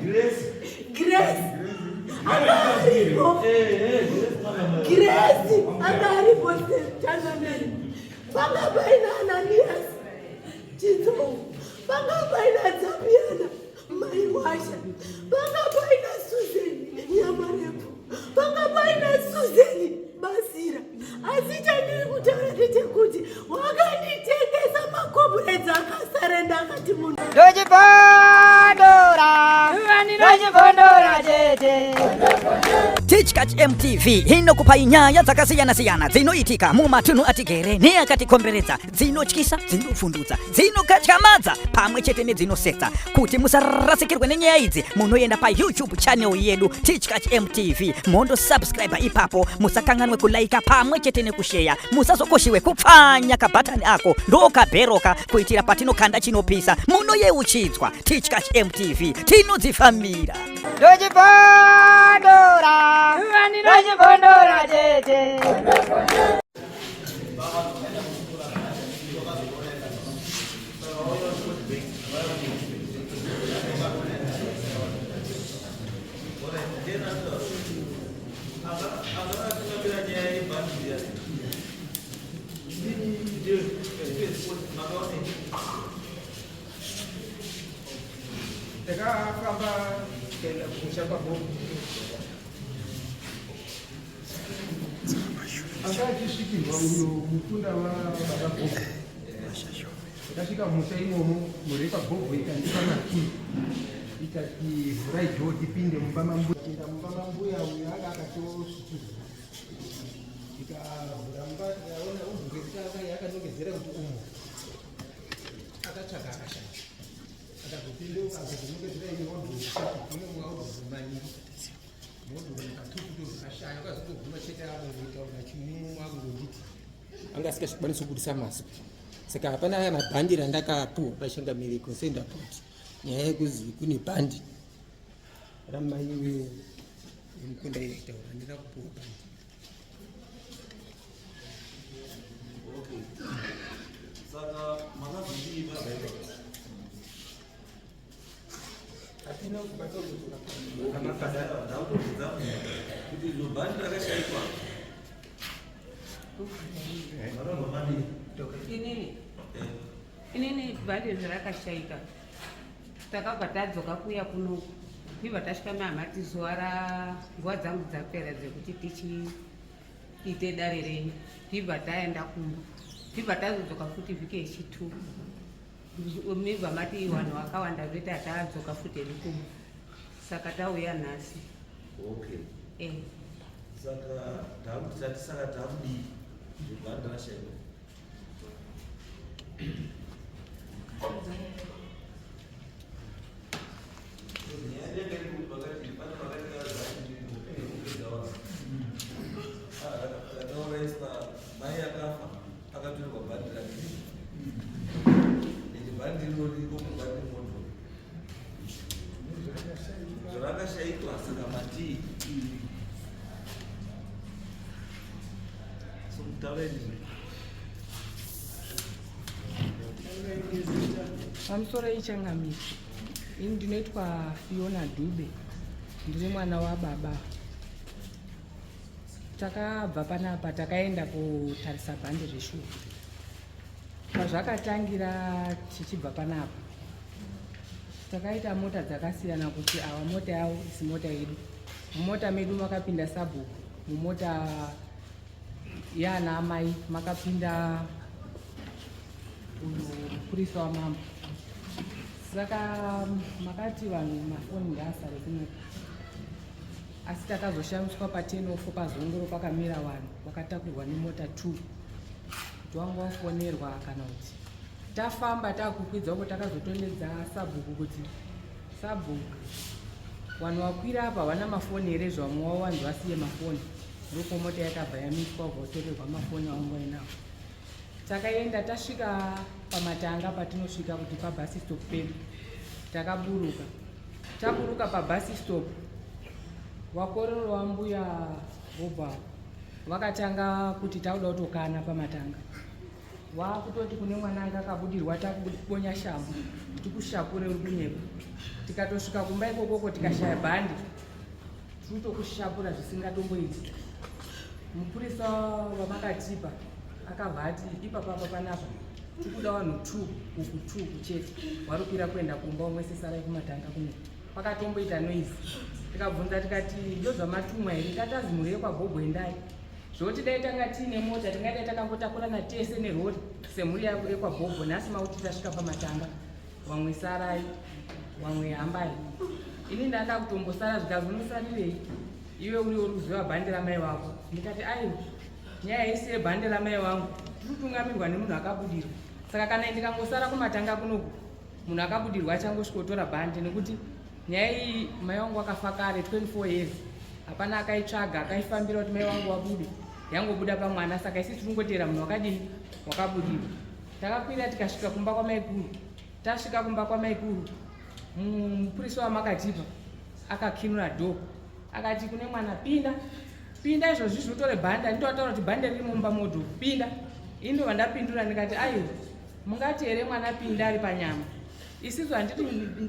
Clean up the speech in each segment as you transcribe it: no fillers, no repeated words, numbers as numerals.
Grace. Grace. Angaripo chanameli. Banga baina Ananias. Jizo. Banga baina Zabiana. Maiwasha. Banga baina Susan. Nyamarepo. Banga baina Susan. Basira. Asitani kutaurira kuti wakanditengesa makobhuredza akasarenda akati munhu ndochipondora tete. Tichkat MTV inokupa nyaya dzakasiyana-siyana dzinoitika mumatunhu atigere neakatikomberedza, dzinotyisa, dzinofundutsa, dzinokatyamadza pamwe chete nedzinosetsa. Kuti musarasikirwe nenyaya idzi, munoenda paYouTube channel yedu Tichkat MTV, mondo subscribe ipapo, musakanganwe kulaika pamwe chete nekushare, musazokoshiwe kupfanya kabhatani ako ndokabheroka kuitira patinokanda chinopisa munoyeuchidzwa. Tichkat MTV tinodzifambira. Ndochipondora tete. akachisvikirwa uyo mukunda wavakagogo akasvika musha imomo mhuri pagogho ikandipa makii ikati vhurai dhoo tipinde mumba mambuya. Tinda mumba mambuya uyo anga akatosvituza ikavhura mumba yaona umvungezita yakanongedzera kuti umo akatsvaga akashaya akazopindeuka akazonongedzera ine wadhouati kune mwaudhumanyiri anga asikakwanisa kubudisa mazwi, saka hapana mabhandi randakapuwa pachangamiri kusenda poti nyaya yekuzi kune bhandi ramai wemukunda itaura ndirakupuwa bhandi. Saka makazviziva hatina kubata kuti iro bhandi rakashaikwa inini bhandi zvarakashaika takabva tadzoka kuya kuno ibva tasvika mahamati nguva dzangu dzapera dzekuti tichiite dare renyu tibva taenda kumba tibva tazodzoka futi vhiki yechitu mibva mati vanhu vakawanda veti hatadzoka futi rikumba saka tauya nhasi. Saka tatisaka tamudii zvibhandi rashaikwa mai akafa akatorerwa bhandi rake bhandi riroriko mubhandi moto zvarakashaikwa saka matii pamusoro ichangamiri ini ndinoitwa Fiona Dube, ndiri mwana wababa. Takabva panapa takaenda kutarisa bhandi reshuwa. Pazvakatangira tichibva panapa takaita mota dzakasiyana kuti awa mota yavo isi mota yedu. Mumota medu makapinda sabhuku, mumota yana amai makapinda mupurisa wamambo. Saka makati vanhu mafoni ngaasare kunoku, asi takazoshamiswa pa10:04 pazongoro pakamira vanhu vakatakurwa nemota 2 kuti wanga wafonerwa kana kuti tafamba takukwidza uko takazotondedza sabhuku kuti sabhuku vanhu vakwira apa havana mafoni here zvamwe wavo vanhu vasiye mafoni. Ndoko mota yakabva yamiswa votorerwa mafoni aungainawo. Takaenda tasvika pamatanga patinosvika kuti pabasi stop pedu takaburuka. Taburuka pabasi stop vakororo vambuya vobva vakatanga kuti tauda kutokana pamatanga. wakutoti kune mwana anga akabudirwa takubonya shambo tikushapure uri kunyepa tikatosvika kumba ikokoko tikashaya bhandi tinotokushapura zvisingatomboiti. Mupurisa wamakatipa akabva ati ipapapa panapa tikuda vanhu 2 uku 2 kuchete vari kukwira kuenda kumba umwe sesarai kumatanga kuno pakatomboita noizi. Tikabvunza tikati ndozvamatumwa here tatazi mhuri yekwabhobho endai zvoti dai tanga tiine mota tingadai takangotakurana tese nerori semhuri yekwabhobho. Nhasi mauti tasvika pamatanga vamwe sarai vamwe hambai. Ini ndanga kutombosara zvikazonosarirei iwe uriwo ruziva bhande ramai vako. Ndikati aiwa nyaya yese yebhande ramai vangu tiritungamirwa nemunhu akabudirwa, saka kana ndikangosara kumatanga kunoku munhu akabudirwa achangosvikotora bhande nekuti nyaya iyi mai vangu akafa kare 24 years hapana akaitsvaga akaifambira kuti mai vangu wabude yangobuda pamwana. Saka isi tiringotera munhu wakadini wakabudirwa. Takakwira tikasvika kumba kwamaikuru. Tasvika kumba kwamaikuru mupurisa wamakatipa akakinura dho akati kune mwana pinda izvozvi zvotore bhanda. Nditotaura kuti bhande riri mumba modho pinda. Ini vandapindura ndikati aiwa mungati here mwana pinda ari panyama. Isisu handiti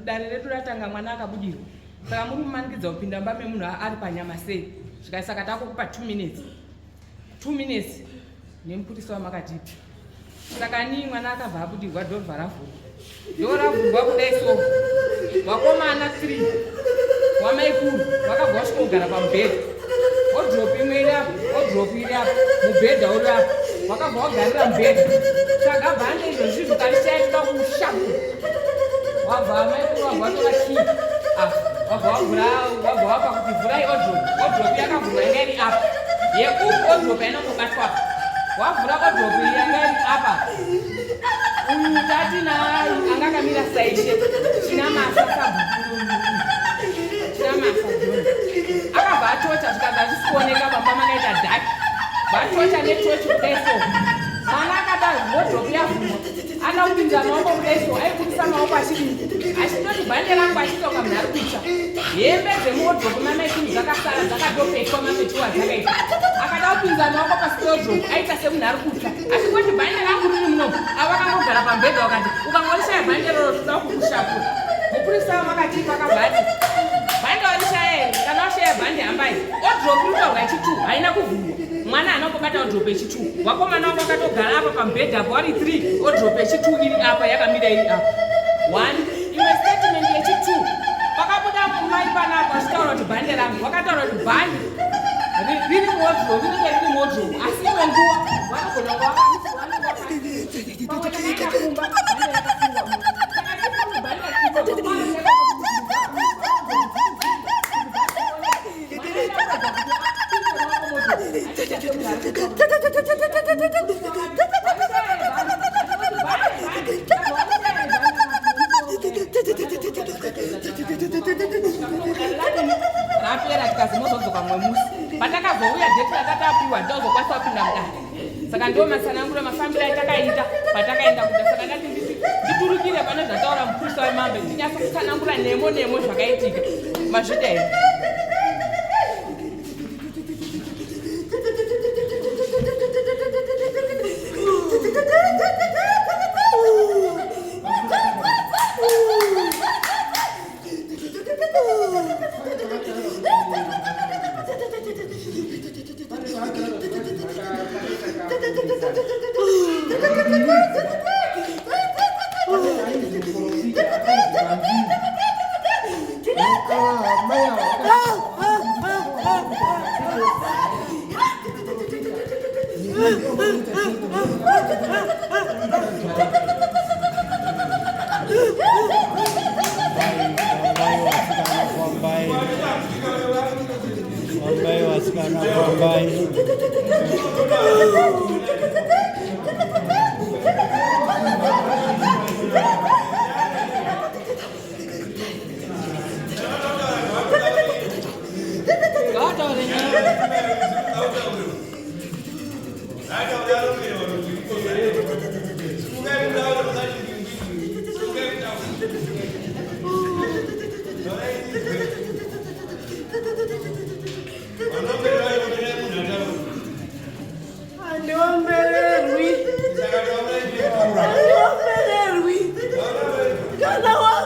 dare redu ratanga mwana akabudirwa, saka muri kumanikidza kupinda mumba memunhu ari panyama sei. Saka takukupa 2 minutes nemupurisa wamakatipa. Saka nii mwana akabva abudirwa dhorobha ravhurwa. Ndoravhurwa kudai so vakomana 3 wamaikuru vakabva vasvika kugara pamubhedha. Odropi imwe iri apa odropi iri apa mubhedha uri apa wakabva wagarira mubhedha. Saka bhande izvozvi zvikalishaitoda kushakura wabva amaikuru wabva watora kii wabva wapa kuti vhurai odropi yakavhurwa yanga iri apa yeuku odropi ainongobatwa apa wavhura odropi yanga iri apa. Uyu tati naye anga akamira saishe china masa kabhukuru china masa joni akabva atocha zvikabva zvisikuoneka pamba makaita dhaki vatocha netochi kudai so mwana akada wodropi yavhurwa ada kupinza maoko kudai so aibudisa maoko achidini achitoti bhande rangu achitoka munhu ari kutsva hembe dzemuwodropi mamaikini dzakasara dzakatopetwa mametiwa dzakaita akada kupinza maoko pasitodropi aita semunhu ari kutsva achingoti bhande rangu riri munomu avakangogara pambedha wakati ukangorisha bhande roro toda kukushapura. Mupurisa wamakatipa akabva ati bhande warishaya here kana washaya bhande hambai. Odropi rutaurwa chitu haina kuvhurwa mwana anongobata odropi yechitu wakomana wangu akatogara apa pambedha apo vari 3 odropi yechitu iri apa yakamira iri apa 1 imwe statement yechitu pakabuda mumai panapo achitaura kuti bhande rangu wakataura kuti bhande riri modropi rinenge riri modropi asi imwe nguva vanogona kuvakumba rapera tikazimozodzoka mwe musi patakazouya dheti rakatapiwa ndozokwanisa kupinda mudare. Saka ndo masananguro mafambiro atakaita patakaenda kuda. Saka ndati nditurukire pane zvataura mupurisa wemambe ndinyasa kusanangura nemo zvakaitika mazvida here.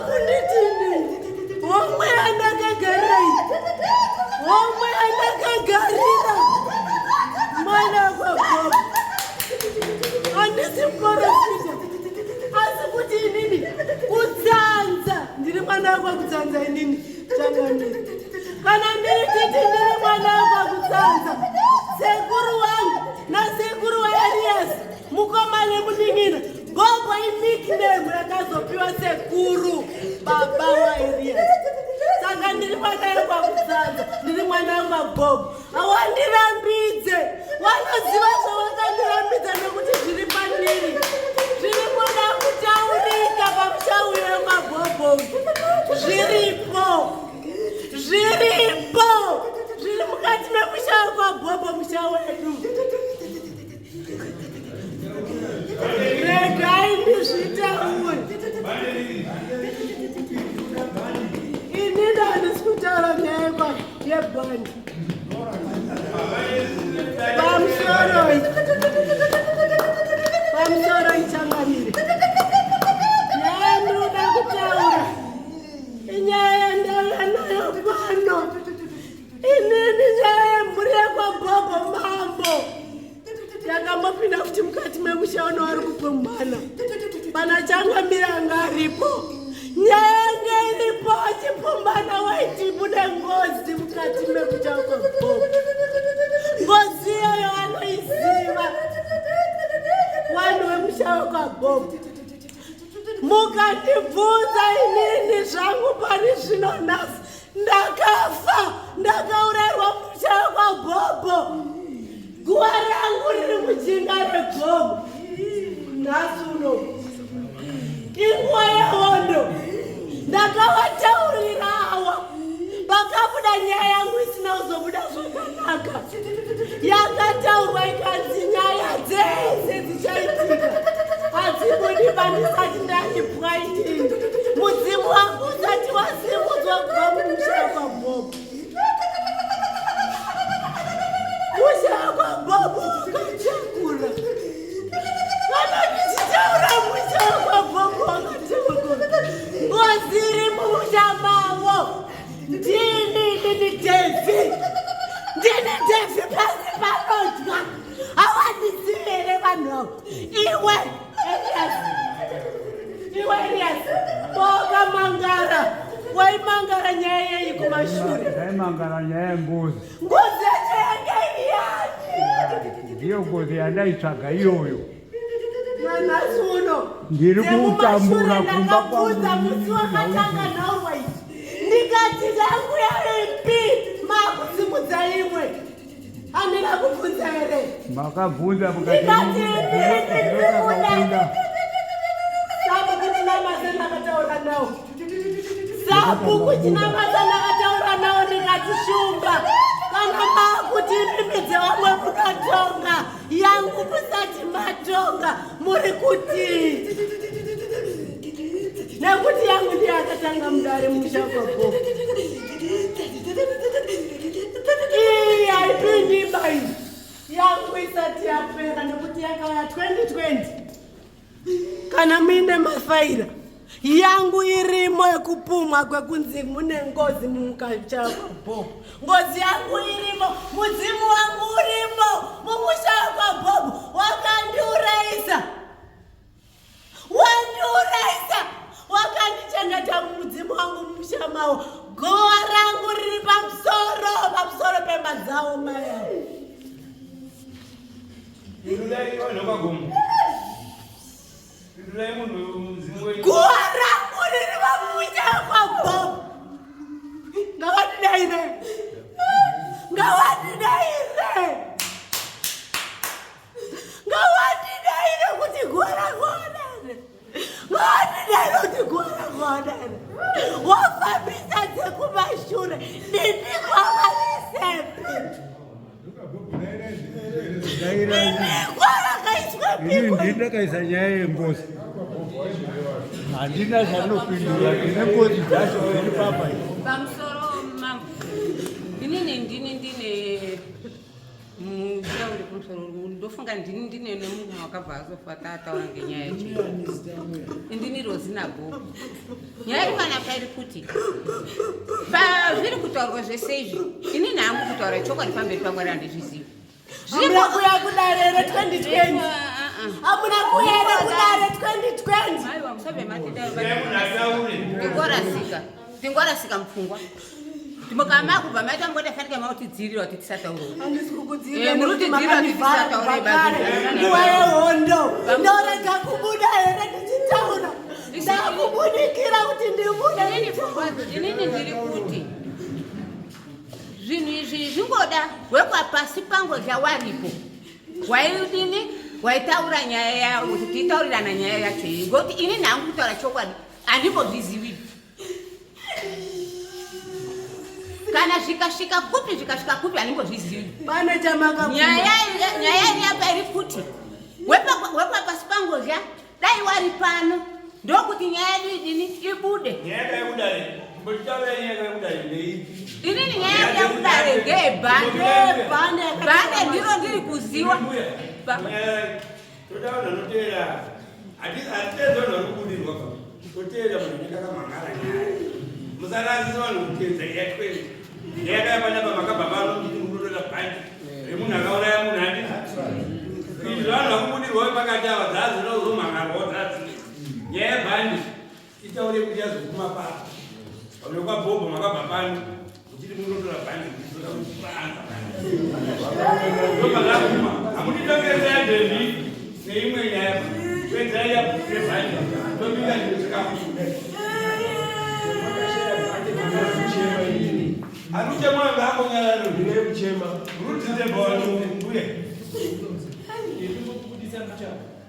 kunditini omwe andakagarira mwana kwagogo handisi muprofita asi kuti inini kutsanza ndiri mwana wakutsanza inini changamiri kana ndiri titi ndiri mwana wakutsanza sekuru wangu nasekuru waErias mukomane mudingira gogo inikname yakazopiwa sekuru baba waErias saka ndiri mwana wakutsanza ndiri mwana wamagogo hawandirambidze wanoziva zvawakandirambidza nekuti zviri pandiri zviri kuda kutaurika pamushauyo wemagogo zviripo zviri mukati memusha wekwagogo musha wedu regai ndizvitaure ini ndandisi kutaura nyaya yebhandi pamusoro ichangamire nyaya ndinoda kutaura inyaya yandauya nayo pano inini nyaya yemhuri yekwagogo mambo yakambopinda kuti mukati memusha uno vari kupumhana pana changamire anga aripo nyaya yanga iripo achipumhana waiti bude ngozi mukati memusha wekwagogo ngozi iyoyo vanoiziva vanhu vemusha wekwagogo mukandibvunza inini zvangu pani zvino nhasi ndakafa ndakaurayirwa musha wekwagogo guva rangu riri mujinga regogo nhasi uno inguva yehondo ndakavataurira awa pakabuda nyaya yangu isina kuzobuda zvakanaka yakataurwa ikanzi nyaya dzese dzichaitika hadzibudi pandisati ndaripwa inini mudzimu wangu usati wasimudzwa kubva mumusha wekwagogo musha wekwagogo wakatakura kana ndichitaura musha wekwagogo wakatakura ngozi iri mumusha mavo ndini devi pasi panodya hawandidzivere vanhu avo iwe Elias wakamangara waimangara nyaya yei kumashure ndaimangara nyaya yengozi ngozi yacho yanga iyani ndiyo ngozi yandaitsvaga iyoyo nanhasi uno ndiri kutambura kumba ndakabvunza musi wakatanga nhaurwa izvi ndikati yangu yaipi makusimudza imwe handina kubvunza here makabvunza ndikati ndinokaunda sabu kuchina masa ndakataura nawo sabu kuchina masa ndakataura nawo ndikati shumba kana makuti mimidze vamwe munotonga yangu musati matonga muri kuti nekuti yangu ndiye akatanga mudare musha wekwagogo iyi haipindi bai yangu isati yapera nekuti yakauya 2020 kana muine mafaira yangu irimo yekupumwa kwekunzi mune ngozi mumukacha wekwagogo ngozi yangu irimo mudzimu wangu urimo mumusha wekwagogo wakandiuraisa wakandichengeta mudzimu wangu mumusha mawo gowa rangu riri pamusoro pemba dzawo maya guwa rangu riri pamusha wekwagogo ngawatidaire kuti guwa rangu onane ngawatidaire kuti guwa rangu onane wafambisa dzekumashure ndini kwavaisepi ini ndindakaisa nyaya yengozi handina zvanopindura ndine ngozi dzacho iri papa pamusoro mangu inini ndine Uri kumusoro ndofunga ndine nemunhu wakabva azofa taataura ngenyaya yacho. Ndini Rozina Bob. Nyaya ipanapa iri kuti pazviri kutaurwa zvese izvi ini nhangu kutaura chokwadi pamberi pamwari handizvizivi. Hamuna kuya kudarere 2020. Hamuna kuya kudare 2020. Aiwa musabe ndingorasika mupfungwa. Ndimukama kubva maita ngodafanika mautidzirira kuti tisataura. Handisi kukudzirira Muri tisataura bakare. Nguva yehondo. Ndorega kubuda here ndichitaura. Ndakubudikira kuti ndibude. Inini ndiri kuti zvinhu izvi zvingoda wekwa pasi pangozha waripo. Waidini? Waitaura nyaya yawo kuti titaurirana nyaya yacho iyi. Ngoti ini nhangu kutaura chokwadi handimbozvizivi. Kana zvikasvika kupi handimbozvizivi. Pane chamakabuda. Nyaya yapa iri kuti wekwa pasi pangozha dai wari pano ndokuti nyaya idini ibude. Nyaya yekudai. Inini nyaya yakudare ngebhande ndiro ndiri kuziva. Todaona notera. Hatitezo norubudirwa pa. Totera munyika kamangara nyaya. Musarazi vanhu kutedza yakweli. Nyaya yapanapa makababa nditi muroda bhandi. Remunhu akauraya munhu handi. Izvi vanhu vakubudirwa pakati ava dzazi nozomangara wodzazi. Nyaya yebhandi itaure kuti yazoguma papa. Vanokwa Bobo makabva pano. Uchiti muroda bhandi kuzoda kupanza bhandi. Ndopazaguma. Hamutitongeza Devi neimwe nyaya. Kwenzai yabhandi. Tobika ndizvikafu. Akuchema ngako nyalano ndine kuchema. Rutite bonu uye.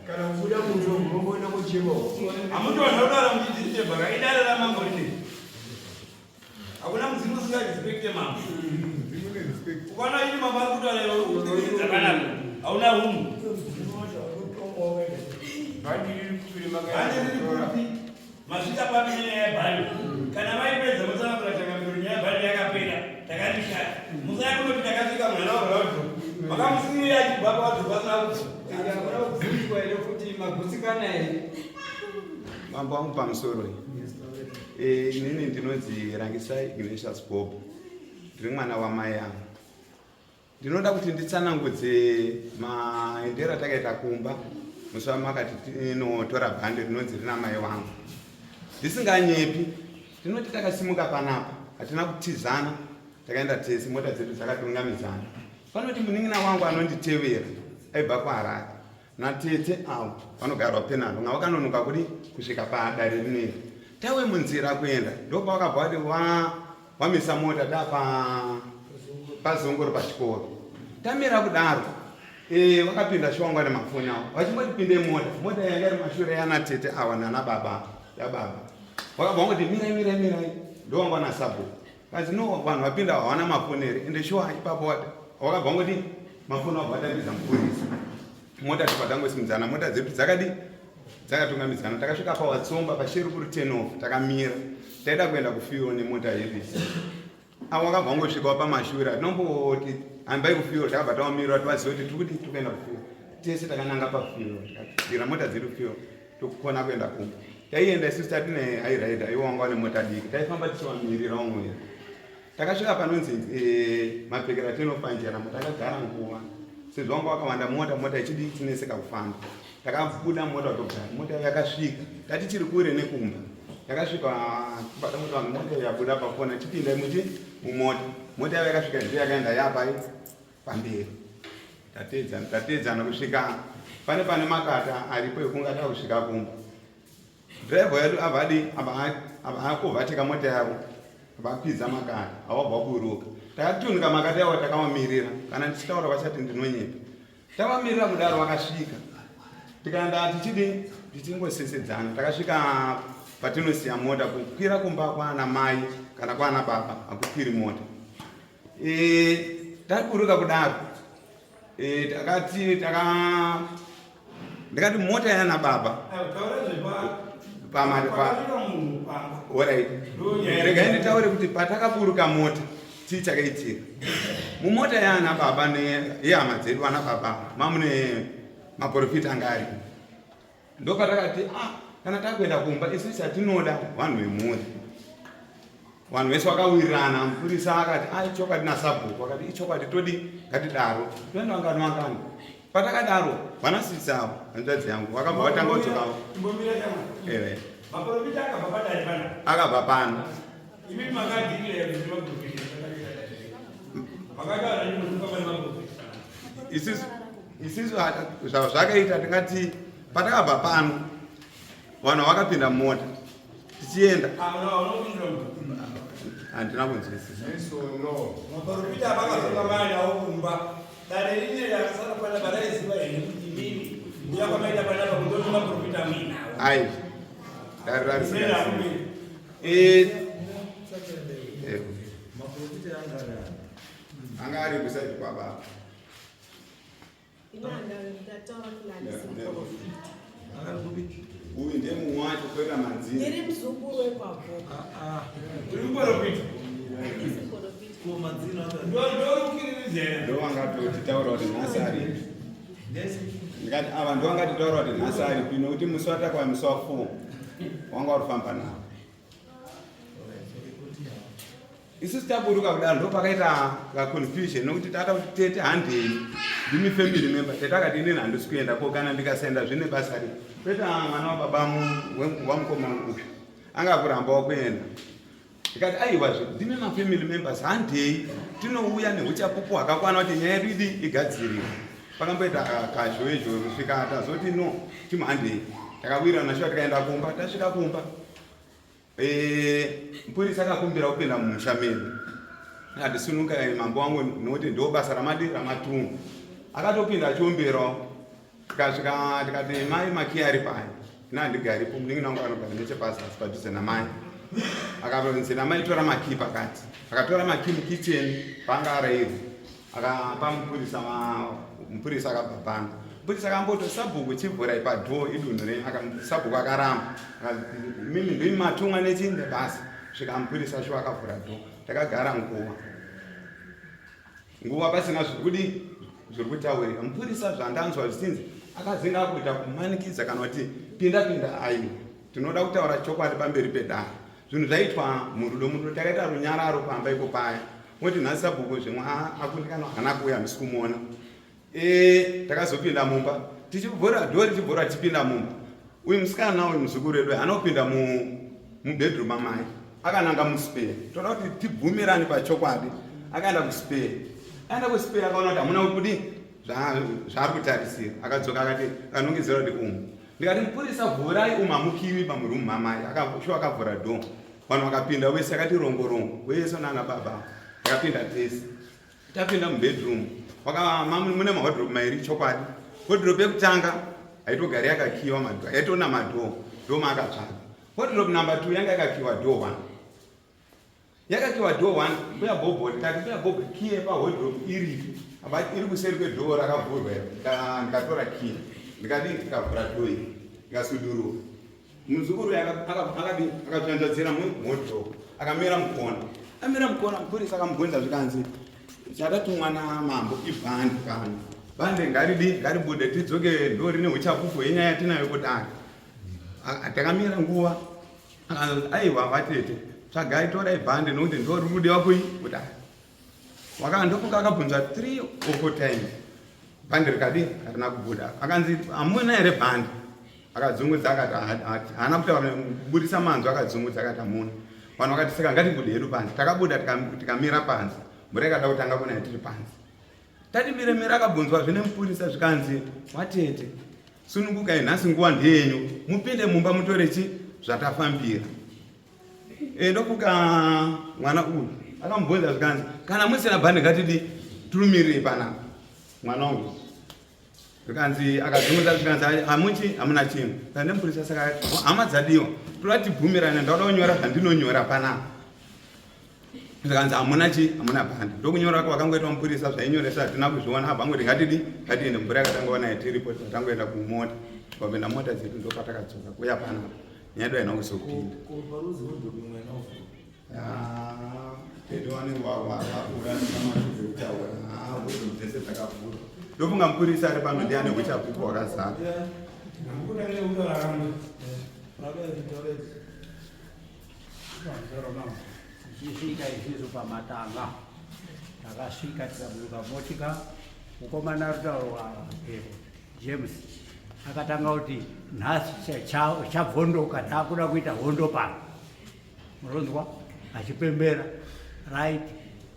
Kana kubuda muntu ngomboenda kuchema. Amutona udara mujitite baka idara la mambo rine. Hakuna mzimu usinga respect mama. Ukana ini mama kutala leo kutikisa kana. Hauna humu. Masvika pamene yabhali kana vaipedza musana kuratanga mbiri yabhali yakapera takadisha musana kunoti takasvika mwana warodo makamusinyira achibva kwadzopasina kudzidzwa ere kuti magutsikana ere mambo wangu pamusoro inini ndinonzi Rangisai Ignatius Bob ndiri mwana wamai yangu ndinoda kuti nditsanangudze maendero takaita kumba musi wamakati tinotora bhande rinonzi rina mai wangu ndisinganyepi tinoti takasimuka panapa hatina kutizana takaenda tese mota dzedu dzakatungamidzana panoti munin'ina wangu anonditevera aibva kuHarare natete avo vanogarwa penharo nga vakanonoka kudi kusvika padare rineri tawe munzira kuenda ndopavakabva kuti wamisa mota pazongoro pachikoro tamira kudaro vakapinda shongwa nemafoni avo vachingotipinde mota yanga iri mashure yanatete ava nana baba yababa vakabva kuti mirai ndovangwa nasabhuku kazi no vanhu vapinda havana mafoni here ende shuwa ipapo vakabva kuti mafoni avo vatambidza mupurisa mota tipatangosimudzana mota dzedu dzakatungamidzana takasvika pawatsomba pasheri kuri 10 off takamira taida kuenda kufiwo nemota yebisi avo vakabva ngosvikawo pamashure atinomboti hambai kufiwo takabva tawamirira tivaziva kuti tiri kuti tikuenda kufiwo tese takananga pafiwo tikadzira mota dzedu fiwo tokukona kuenda kumba taienda isusu tatine hairaida iwanga nemota diki taifamba tichiwamirira umwera takasvika panonzi mapfekera tinofanjeramo takagara nguva sezvo wanga wakawanda mota ichidi tineseka kufamba takabuda mota kutogara mota yakasvika tati tiri kure nekumba yakasvika bata mota vanhu mota yabuda pafona chipinda muti mota yavo yakasvika ndio yakaenda yapai pamberi tatedzana kusvika pane makata aripo ekunga takusvika kumba driver yedu avakovhatika mota yavo vakwidza makata avabva kuruka takatunika makata yavo takavamirira kana ndichitaura vachati ndinonyepa tavamirira kudaro vakasvika tikaenda tichingosesedzana takasvika patinosiya mota kukwira kumba kwana mai kana kwana baba hakukwiri mota takuruka kudaro ndikati mota yana baba alright rega nditaure kuti patakaburuka mota chii chakaitika mumota yaana baba neyehama dzedu vana baba mamune maprofita anga ari ndopatakati kana takuenda kumba isusu atinoda vanhu vemhuri vanhu vese vakawirirana mupurisa akati ichokwadi nasabhuku akati ichokwadi todi ngatidaro toenda wangano patakadaro vanasisavo hanzvadzi yangu vakabva vatanga kudzokavo akabva pano isisu zvazvakaita tingati patakabva pano vanhu vakapinda mumota tichienda handina kunzwisisa ai anga ari kusaidi kwababa uyu ndiye mumwe wacho kwera madzina ndowangatotitaura kuti nhasari ndikati ava ndowangatitaura kuti nhasari pino kuti musi watakwa musi wa4 wanga warifamba navo isusu taburuka kudaro ndopakaita kaconfusion nokuti tata kuti tete handei ndimi family member tete akati inini handisi kuenda ko kana ndikasaenda zvine basa ri kwete mwana wababamu wamukoma uyu angakurambawo kuenda ndikati aiwa ndine mafamily members handei tinouya neuchapupu hwakakwana kuti nyaya yedu igadziriwe pakamboita kazhoezho kusvika tazoti no timhandei takawirirana shuwa tikaenda kumba tasvika kumba mupurisa akakumbira kupinda mumusha medu akatisununga mambo wangu nokuti ndo basa ramatungu akatopinda achiomberawo tikasvika tikati mai maki ari pai inandigaripo muningi wangu anogara nechepazasi padhuze namai akaronzi namai tora maki pakati akatora maki mukicheni paanga arairwa akapa mupurisa akabva pano mupurisa akamboto sabhuku chivhura ipadho idunhu sabhuku akaramba mimi ndimi matumwa nechinde basi svika mupurisa shuwa akavhura dho takagara nguva pasina zviri kutaurika mupurisa zvandanzwa zvichinzi akazinga kuita kumanikidza kana kuti pinda aiwa tinoda kutaura chokwadi pamberi pedare zvinhu zvaitwa murudo takaita runyararo pamba iko paya moti nhasi sabhuku zvimwe akundikana hana kuuya misi kumuona takazopinda mumba tichivhura dho richivhura tichipinda mumba uyu musikana uyu muzukuru wedu anopinda mubedroom amai akananga muspare toda kuti tibvumirane pachokwadi akaenda kuspare aenda kuspare akaona kuti hamuna kudi zvaari kutarisira akadzoka akati kanongedzera kuti umu ndikati mupurisa vhurai umamukiwi pamurumu mamai shuwa akavhura dho vanhu vakapinda wese akati rongorongo wese nana baba akapinda tese tapinda mubedroom mune mahodhropu mairi chokwadi hodhropu yekutanga haitogari yakakiwa madho yaitona madho ndomaakatsvaga hodhropu number 2 yanga yakakiwa dho 1 yakakiwa dho 1 mbuya bhobho tikati mbuya bhobho kiye pahodhropu iripo iri kuseri kwedho rakavhurwa ndikatora kiye ndikavhura dho iri ndikasudurura muzukuru akatsvanzvadzira muhodhropu akamira mukona mupurisa akamubvunza zvikanzi chatatumwa namambo ibhande pano bhande ngaribude tidzoke ndori neuchapupu yenyaya yatinayo kudari takamira nguva aiwa vatete tsvagai torai bhande nokuti ndori kudiwa kudari ndofunga akabvunza 3 or 4 times bhande rikadi harina kubuda akanzi hamuna here bhande akadzungudza akati haana kutaura kubudisa manzwa akadzungudza akati hamuna vanhu vakati saka ngatibude hedu panze takabuda tikamira panze mbura ikada kutanga kuna tiri panze tatimiremira akabvunzwa zvine mupurisa zvikanzi watete sunungukai nhasi nguva ndeyenyu mupinde mumba mutorechi zvatafambira ndofuka mwana uyu akamubvunza zvikanzi kana musina bhande ngatidi turumirire panapa mwana wangu zvikanzi akadzungudza zvikanzi hamuchi hamuna chinhu saka ndemupurisa saka hama dzadiwa toda tibvumirane ndauda kunyora zvandinonyora panapa zvikanzi hamuna bhande ndokunyora kwakangoitwa mupurisa zvainyoresa hatina kuzviona abangoti ngatiende mvura yakatanga naye tiripo tatangoenda kumota tikapinda mota dzedu ndopatakadzoka kuya panapa nyaya yedu haina kuzopinda ndofunga mupurisa ari pano ndiane kuchabhuku wakazara tichisvika izvizvo pamatanga takasvika tikaburuka motika mukomana rutaurwa James akatanga kuti nhasi chabvondoka taakuda kuita hondo pano muronzwa achipembera right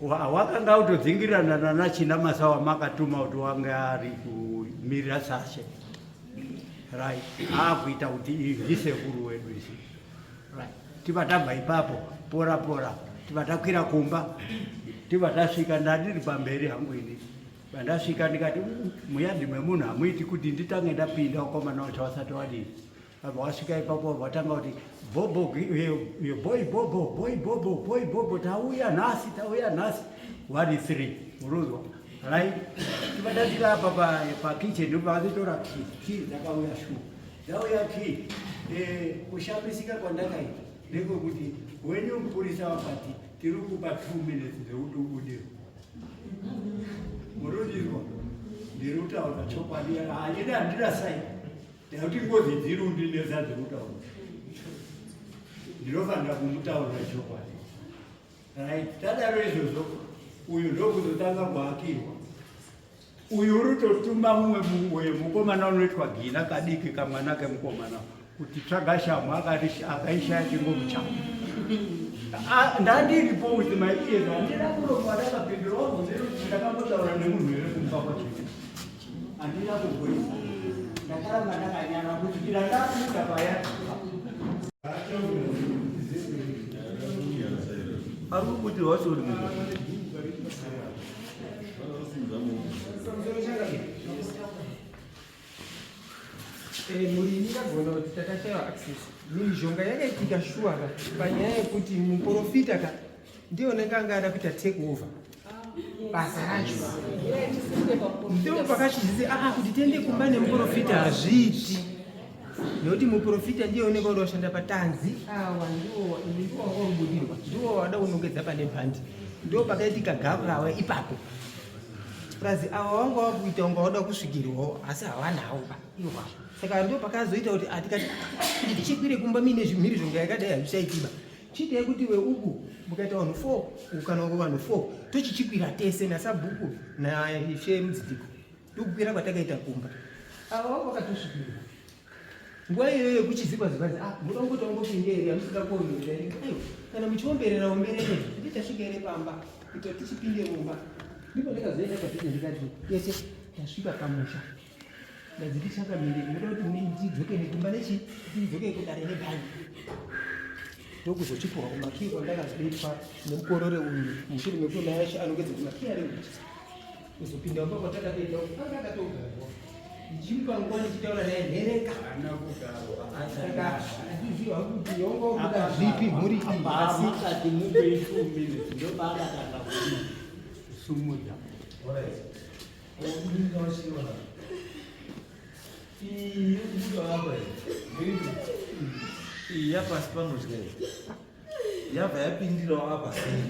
wakanga utodzingirirana nachina masawa makatuma kuti wange ari kumirira sashe right akuita kuti isekuru wedu isi right tiba tabva ipapo pora pora tiba takwira kumba tiba tasvika ndandiri pamberi hangu ini bandasvika ndikati muyadhi memunhu hamuiti kuti nditange ndapinda ukomana wacho wasati wadii abva wasvika ipapo vatanga kuti bobo tauya nhasi wadi 3 muruzwa right tibatatira apa pakitchen ndopakatora kii dzakauya shuwa dzauya kii kushamisika kwandakaita ndekwokuti wenyu mupurisa wakati tiri kupa 2 minutes dzeudubudewo muruzirwa ndiri kutaura chokwadi handina sai ndauti ngozi dzirundi nezadzekutaura ndinofanira kumutaurira chokwadi right tadaro izvozvo uyu ndokuzotanga kuakirwa uyu uri kutotuma mumwe mukomana unoitwa Gina kadiki kamwana kemukomana kuti tsvaga shamu akaishaya chingomuchamu ndandiripo with my ears handina kuromwa ndakapindura wabvunzeri kuti ndakambotaura nemunhu here kumba kwachii handina kugoisa ndakaramba ndakanyara kuti ira ndakuda paya ari kuti wacho uri murimi ndagona kuti takashaiwa access mhirizhonga yakaitika shuwaka panyaya yekuti muprofita ka ndione kanga ada kuita take over basa racho ndo pakachizise kuti tiende kumba nemuprofita hazviiti nokuti muprofita ndiyeoneka kuti washanda patanzi awa ndiwo wabudirwa ndiwo wada kunongedza pane bhandi ndo pakaitika gavurawa ipapo prazi ava wanga wakuita unga wada kusvikirwawo asi havanawo iwa saka ndo pakazoita kuti atikati kuti tichikwire kumba mine zvimhiri zvonga yakadai hazvichaitiba chiitai kuti we uku mukaita vanhu 4 kana vanhu 4 tochichikwira tese nasabhuku naishe mudzidiko tokukwira kwatakaita kumba ava wanga wakatosvikirwa nguva iyoyo yekuchizikwa zivazi muda kungoti wangopingeeri hamusikakonoa kana muchiomberera omberere nditasvika ere pamba kuita tichipinde mumba ndipo ndikazoenda kwatine ndikati yese tasvika pamusha ndadziti chakamiri muda kuti ndidzoke nekumba nechi ndidzoke kudare nebhani ndokuzochipuwa kumakii kwandakazoitwa nemukorore uyu mushure mekuti nayashe anongedze kumakii ari kuzopinda mumba kwatakatoenda anga akatogarwa ndichimupa nguva ndichitaura naye nhereka aziziva kuti yongobuda zvipi mhuri amakati mupei 2 minutes ndobaadakanga kusumudza yapasi panodya yabva yapindirawo apa sei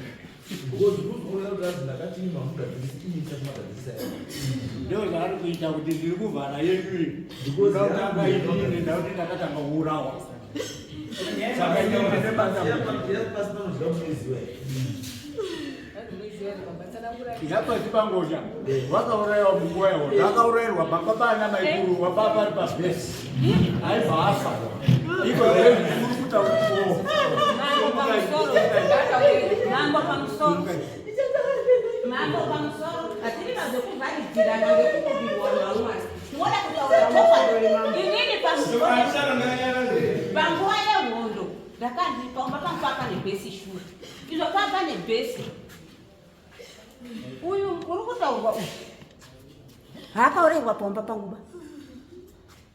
ndo zvaari kuita kuti ndiri kuvhara yedu ndikoaaaine ndakuti ndakatanga kuurawa saka yapasi panodya muiziwa yapasi pangosha vakaurayiwa munguva yawo zvakaurayirwa pamba pana maikuru wapaa pari pabhesi aibva afa iko uri kutauriwo mambo pamusoro hatiri pazokuvharidzirana ngekukubirwa naumwari tinoda kutaura chokwadi inini panguva yehondo ndakandipaumba pangu papa nebhesi shure izvo papa nebhesi uyu uri kutaurwa uyu haakaurayirwa paumba panguba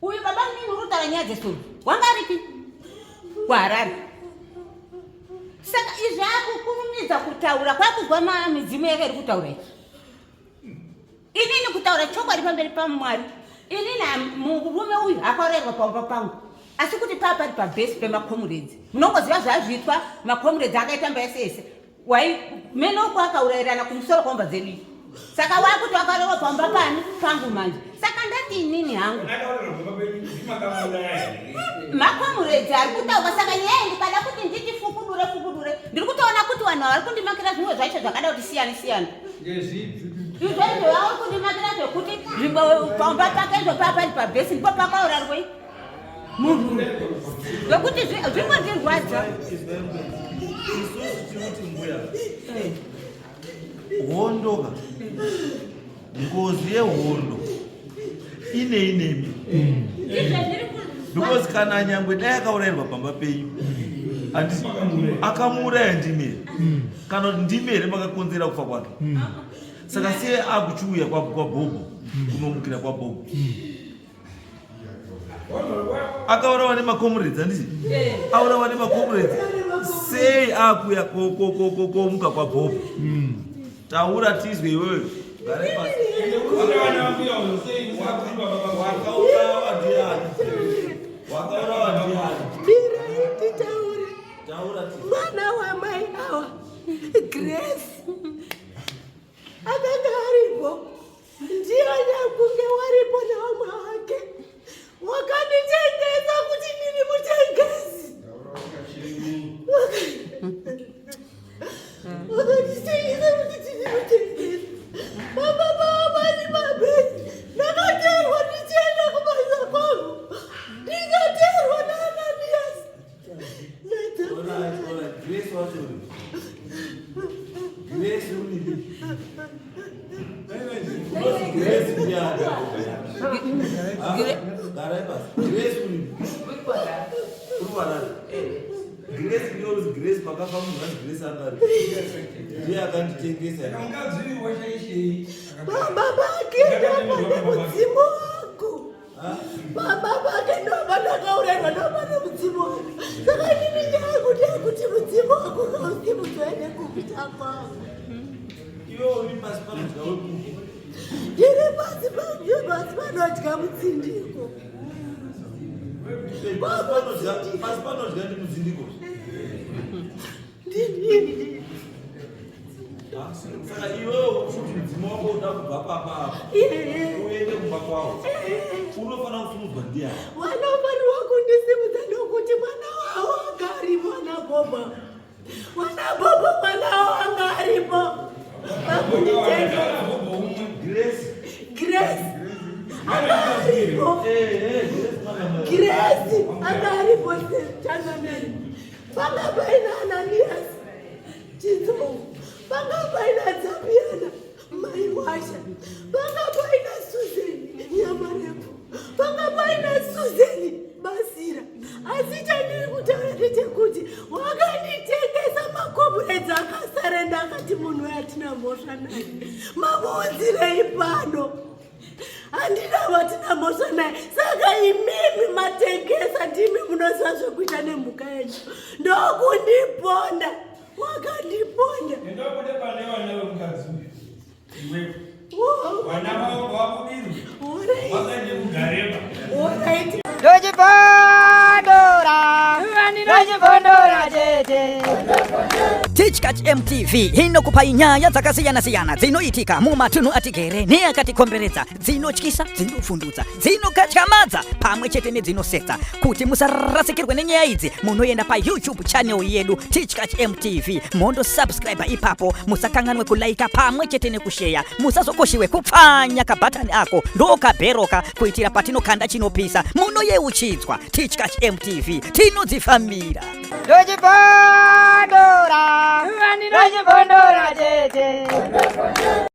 uyu baba nini uri kutaura nyaya dzesoro wanga ripi kuharare saka izvi akukurumidza kutaura kwakuzwa midzimu yake iri kutaura izvi inini kutaura chokwadi pamberi pamwari inini murume uyu akaurayirwa paumba pangu asi kuti paa pari pabhesi pemakomuredzi munongoziva zvazviitwa makomuredzi akaita mba ese ese menoko akaurayirana kumusoro kwamba dzedu. Saka wakuti wakarewa pamba pani pangu manje. Saka ndati inini hangu. Makamuredza ari kutaura saka nyaya ndikada kuti nditi fukudure. Ndiri kutoona kuti vanhu vari kundimakira zvimwe zvacho zvakada kuti siyana. Izvozvo vari kundimakira zvekuti pamba pake izvo papari pabhesi ndipo pakaurarwei munhu. Zvekuti zvimwe ndirwadza. Hondo ngozi yehondo inemi because kana nyangwe dai akaurayirwa pamba penyu handisi akamuuraya ndimere kana kuti ndimere makakonzera kufa kwake. Saka sei akuchiuya kwabhobho kunomukira kwabhobho akaurawa nemakomureds handisi aurawa nemakomureds sei akuya komuka kwabhobho. Taura tizwe iwewe. Mwana wa mai hawa Grace akanga aripo, ndiye kunge waripo na mama wake wakanitengeza kuti ndini mutengezi. Wakanitengeza kuti ndini mutengezi. Baba ni mabezi nakaterwa ndichienda kubasa kwangu ndikaterwa naananiasi. Grace pakafa munhu Grace angari ndiye akanditengesa. Baba akaenda mudzimu wako. Baba akaenda ndakaurayirwa nabana mudzimu wako. Saka ndini ndikuti kuti mudzimu wako ngausimudzwane kupita kwangu. Iwe uri pasi panodya wekuku. Ndiri pasi panodya mutsindiko. Pasi panodya ndi mutsindiko. Ndini. Saka iwewo kuti mudzimu wako uda kubva papapa uende kumba kwawo unofanira kusimudzwa ndiani? Wanofanirwa kundisimudza ndokuti mwana wawo anga aripo. Mwana bobo mwana wawo anga aripo. Grace anga aripo. Grace anga aripo changameri. Panga paina Ananias Chizo. Panga paina Zabiana Maiwasha. Panga paina Susan Nyamarepo. Panga paina Susan Basira. Asita ndiri kutaura ndechekuti wakanditengesa makomureds akasarenda akati munhu yatina mhosva naye. Mamuunzirei pano. Handina vatina mhosva naye. Saka imimi matengesa ndimi munoziva zvekuita nemhuka yenyu. Ndokundiponda. Wakandiponda. Ndokude pane vana vemukadzi uyu. Vana vavo vakudirwa. Vakandikugareba. Ndochipondora chete. Tichkach MTV inokupa nyaya dzakasiyana-siyana dzinoitika mumatunhu atigere neakatikomberedza, dzinotyisa, dzinofundutsa, dzinokatyamadza pamwe chete nedzinosetsa. Kuti musarasikirwe nenyaya idzi, munoenda pa YouTube channel yedu Tichkach MTV, mondo subscribe ipapo, musakanganwe kulaika pamwe chete nekushare, musazokoshiwe kupfanya kabhatani ako ndokabheroka kuitira patinokanda chinopisa munoyeuchidzwa. Tichkach MTV tinodzifambira. Ndochipondora chete.